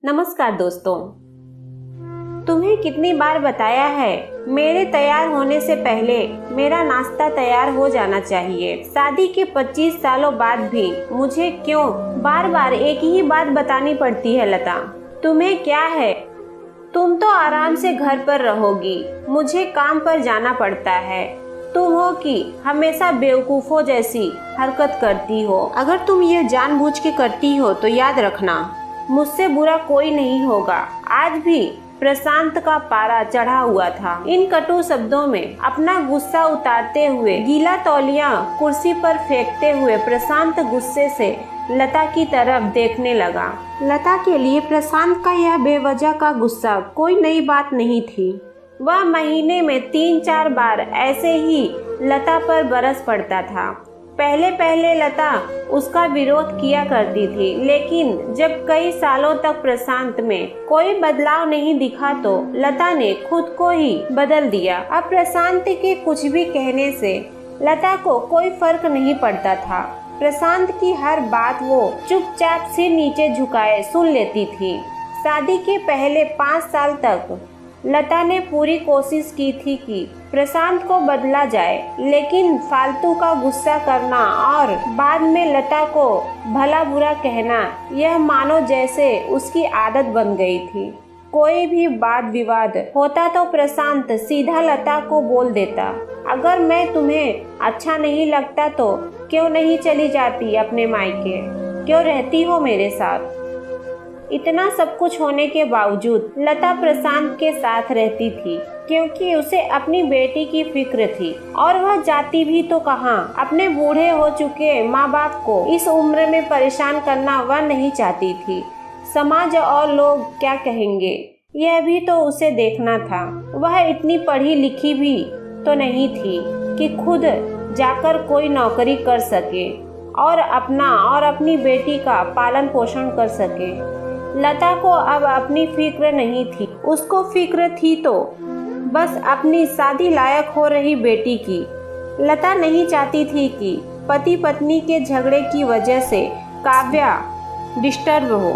नमस्कार दोस्तों। तुम्हें कितनी बार बताया है मेरे तैयार होने से पहले मेरा नाश्ता तैयार हो जाना चाहिए। शादी के 25 सालों बाद भी मुझे क्यों बार बार एक ही बात बतानी पड़ती है लता? तुम्हें क्या है? तुम तो आराम से घर पर रहोगी, मुझे काम पर जाना पड़ता है। तुम हो कि हमेशा बेवकूफों जैसी हरकत करती हो। अगर तुम ये जानबूझ के करती हो तो याद रखना, मुझसे बुरा कोई नहीं होगा। आज भी प्रशांत का पारा चढ़ा हुआ था। इन कटु शब्दों में अपना गुस्सा उतारते हुए, गीला तौलिया कुर्सी पर फेंकते हुए प्रशांत गुस्से से लता की तरफ देखने लगा। लता के लिए प्रशांत का यह बेवजह का गुस्सा कोई नई बात नहीं थी। वह महीने में 3-4 बार ऐसे ही लता पर बरस पड़ता था। पहले पहले लता उसका विरोध किया करती थी, लेकिन जब कई सालों तक प्रशांत में कोई बदलाव नहीं दिखा तो लता ने खुद को ही बदल दिया। अब प्रशांत के कुछ भी कहने से लता को कोई फर्क नहीं पड़ता था। प्रशांत की हर बात वो चुपचाप सिर नीचे झुकाए सुन लेती थी। शादी के पहले 5 साल तक लता ने पूरी कोशिश की थी कि प्रशांत को बदला जाए, लेकिन फालतू का गुस्सा करना और बाद में लता को भला बुरा कहना, यह मानो जैसे उसकी आदत बन गई थी। कोई भी वाद विवाद होता तो प्रशांत सीधा लता को बोल देता, अगर मैं तुम्हें अच्छा नहीं लगता तो क्यों नहीं चली जाती अपने मायके, क्यों रहती हो मेरे साथ? इतना सब कुछ होने के बावजूद लता प्रशांत के साथ रहती थी, क्योंकि उसे अपनी बेटी की फिक्र थी। और वह जाती भी तो कहाँ, अपने बूढ़े हो चुके माँ बाप को इस उम्र में परेशान करना वह नहीं चाहती थी। समाज और लोग क्या कहेंगे, यह भी तो उसे देखना था। वह इतनी पढ़ी लिखी भी तो नहीं थी कि खुद जाकर कोई नौकरी कर सके और अपना और अपनी बेटी का पालन पोषण कर सके। लता को अब अपनी फिक्र नहीं थी, उसको फिक्र थी तो बस अपनी शादी लायक हो रही बेटी की। लता नहीं चाहती थी कि पति पत्नी के झगड़े की वजह से काव्या डिस्टर्ब हो।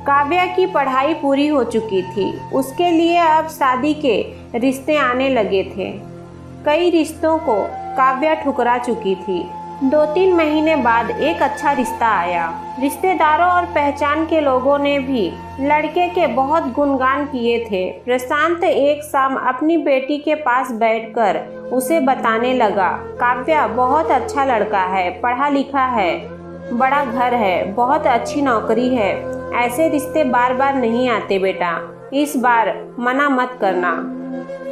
काव्या की पढ़ाई पूरी हो चुकी थी, उसके लिए अब शादी के रिश्ते आने लगे थे। कई रिश्तों को काव्या ठुकरा चुकी थी। 2-3 महीने बाद एक अच्छा रिश्ता आया। रिश्तेदारों और पहचान के लोगों ने भी लड़के के बहुत गुणगान किए थे। प्रशांत एक शाम अपनी बेटी के पास बैठकर उसे बताने लगा, काव्या बहुत अच्छा लड़का है, पढ़ा लिखा है, बड़ा घर है, बहुत अच्छी नौकरी है। ऐसे रिश्ते बार बार नहीं आते बेटा, इस बार मना मत करना।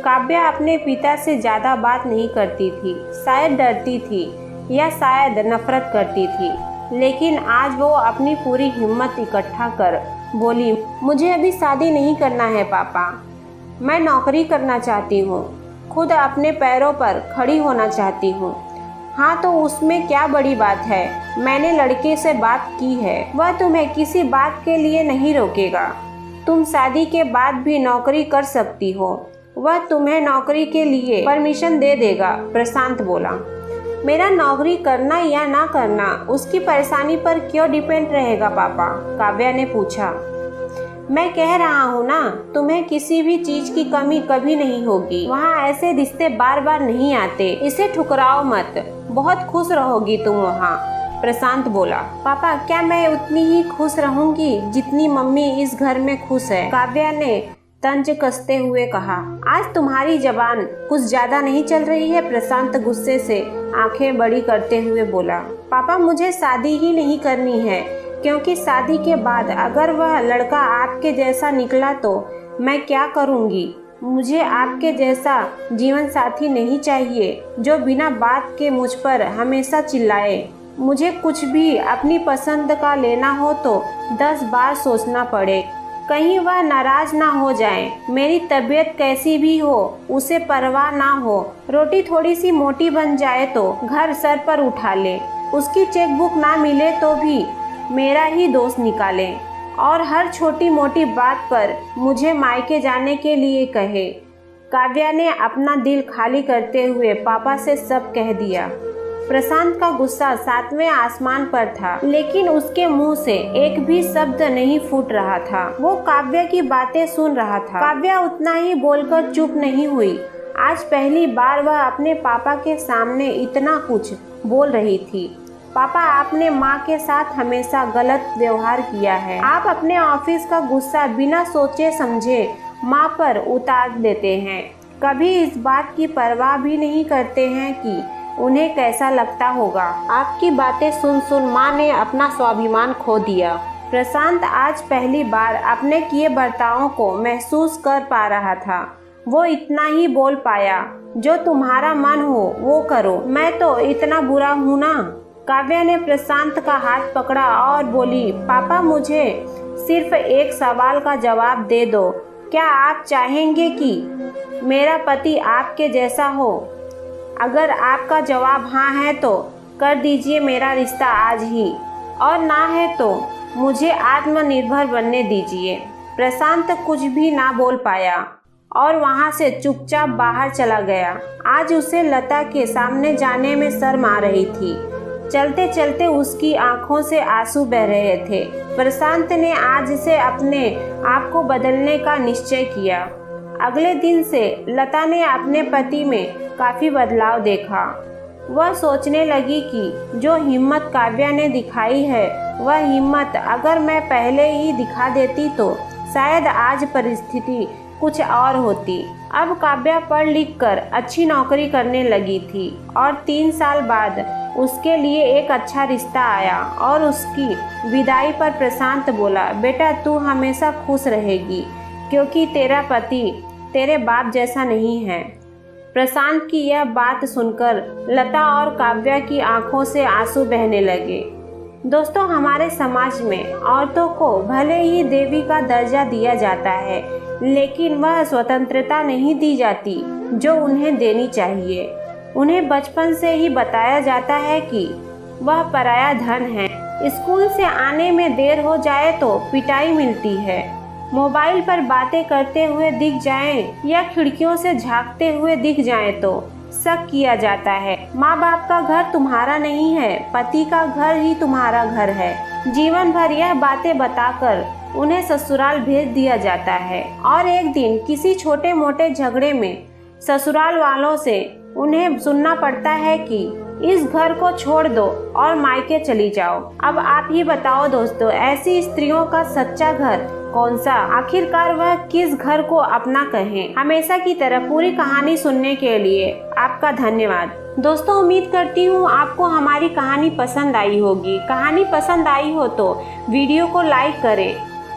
काव्या अपने पिता से ज्यादा बात नहीं करती थी, शायद डरती थी या शायद नफरत करती थी, लेकिन आज वो अपनी पूरी हिम्मत इकट्ठा कर बोली, मुझे अभी शादी नहीं करना है पापा, मैं नौकरी करना चाहती हूँ, खुद अपने पैरों पर खड़ी होना चाहती हूँ। हाँ तो उसमें क्या बड़ी बात है, मैंने लड़के से बात की है, वह तुम्हें किसी बात के लिए नहीं रोकेगा। तुम शादी के बाद भी नौकरी कर सकती हो, वह तुम्हें नौकरी के लिए परमिशन दे देगा। प्रशांत बोला, मेरा नौकरी करना या ना करना उसकी परेशानी पर क्यों डिपेंड रहेगा पापा? काव्या ने पूछा। मैं कह रहा हूँ ना, तुम्हें किसी भी चीज की कमी कभी नहीं होगी। वहाँ ऐसे रिश्ते बार बार नहीं आते, इसे ठुकराओ मत, बहुत खुश रहोगी तुम वहाँ। प्रशांत बोला, पापा क्या मैं उतनी ही खुश रहूंगी जितनी मम्मी इस घर में खुश है? काव्या ने तंज कसते हुए कहा। आज तुम्हारी जबान कुछ ज्यादा नहीं चल रही है? प्रशांत गुस्से से आंखें बड़ी करते हुए बोला, पापा मुझे शादी ही नहीं करनी है, क्योंकि शादी के बाद अगर वह लड़का आपके जैसा निकला तो मैं क्या करूंगी? मुझे आपके जैसा जीवन साथी नहीं चाहिए जो बिना बात के मुझ पर हमेशा चिल्लाए। मुझे कुछ भी अपनी पसंद का लेना हो तो 10 बार सोचना पड़े, कहीं वह नाराज ना हो जाए। मेरी तबीयत कैसी भी हो उसे परवाह ना हो, रोटी थोड़ी सी मोटी बन जाए तो घर सर पर उठा ले, उसकी चेकबुक ना मिले तो भी मेरा ही दोष निकाले और हर छोटी मोटी बात पर मुझे मायके जाने के लिए कहे। काव्या ने अपना दिल खाली करते हुए पापा से सब कह दिया। प्रशांत का गुस्सा 7वें आसमान पर था, लेकिन उसके मुंह से एक भी शब्द नहीं फूट रहा था। वो काव्या की बातें सुन रहा था। काव्या उतना ही बोलकर चुप नहीं हुई। आज पहली बार वह अपने पापा के सामने इतना कुछ बोल रही थी। पापा, आपने माँ के साथ हमेशा गलत व्यवहार किया है। आप अपने ऑफिस का गुस्सा बिना सोचे समझे माँ पर उतार देते हैं। कभी इस बात की परवाह भी नहीं करते हैं कि उन्हें कैसा लगता होगा। आपकी बातें सुन सुन माँ ने अपना स्वाभिमान खो दिया। प्रशांत आज पहली बार अपने किए बर्तावों को महसूस कर पा रहा था। वो इतना ही बोल पाया, जो तुम्हारा मन हो वो करो, मैं तो इतना बुरा हूँ ना। काव्या ने प्रशांत का हाथ पकड़ा और बोली, पापा, मुझे सिर्फ एक सवाल का जवाब दे दो। क्या आप चाहेंगे कि मेरा पति आपके जैसा हो? अगर आपका जवाब हाँ है तो कर दीजिए मेरा रिश्ता आज ही, और ना है तो मुझे आत्मनिर्भर बनने दीजिए। प्रशांत कुछ भी ना बोल पाया और वहाँ से चुपचाप बाहर चला गया। आज उसे लता के सामने जाने में शर्म आ रही थी। चलते चलते उसकी आंखों से आंसू बह रहे थे। प्रशांत ने आज से अपने आप को बदलने का निश्चय किया। अगले दिन से लता ने अपने पति में काफी बदलाव देखा। वह सोचने लगी कि जो हिम्मत काव्या ने दिखाई है, वह हिम्मत अगर मैं पहले ही दिखा देती तो शायद आज परिस्थिति कुछ और होती। अब काव्या पढ़ लिख कर अच्छी नौकरी करने लगी थी और 3 साल बाद उसके लिए एक अच्छा रिश्ता आया। और उसकी विदाई पर प्रशांत बोला, बेटा, तू हमेशा खुश रहेगी क्योंकि तेरा पति तेरे बाप जैसा नहीं है। प्रशांत की यह बात सुनकर लता और काव्या की आंखों से आंसू बहने लगे। दोस्तों, हमारे समाज में औरतों को भले ही देवी का दर्जा दिया जाता है, लेकिन वह स्वतंत्रता नहीं दी जाती जो उन्हें देनी चाहिए। उन्हें बचपन से ही बताया जाता है कि वह पराया धन है। स्कूल से आने में देर हो जाए तो पिटाई मिलती है। मोबाइल पर बातें करते हुए दिख जाएं या खिड़कियों से झांकते हुए दिख जाएं तो शक किया जाता है। माँ बाप का घर तुम्हारा नहीं है, पति का घर ही तुम्हारा घर है। जीवन भर यह बातें बताकर उन्हें ससुराल भेज दिया जाता है और एक दिन किसी छोटे मोटे झगड़े में ससुराल वालों से उन्हें सुनना पड़ता है कि इस घर को छोड़ दो और मायके चली जाओ। अब आप ही बताओ दोस्तों, ऐसी स्त्रियों का सच्चा घर कौन सा? आखिरकार वह किस घर को अपना कहें? हमेशा की तरह पूरी कहानी सुनने के लिए आपका धन्यवाद। दोस्तों, उम्मीद करती हूँ आपको हमारी कहानी पसंद आई होगी। कहानी पसंद आई हो तो वीडियो को लाइक करें,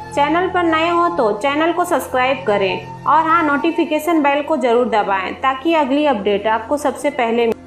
चैनल पर नए हो तो चैनल को सब्सक्राइब करें और हाँ, नोटिफिकेशन बेल को जरूर दबाएं ताकि अगली अपडेट आपको सबसे पहले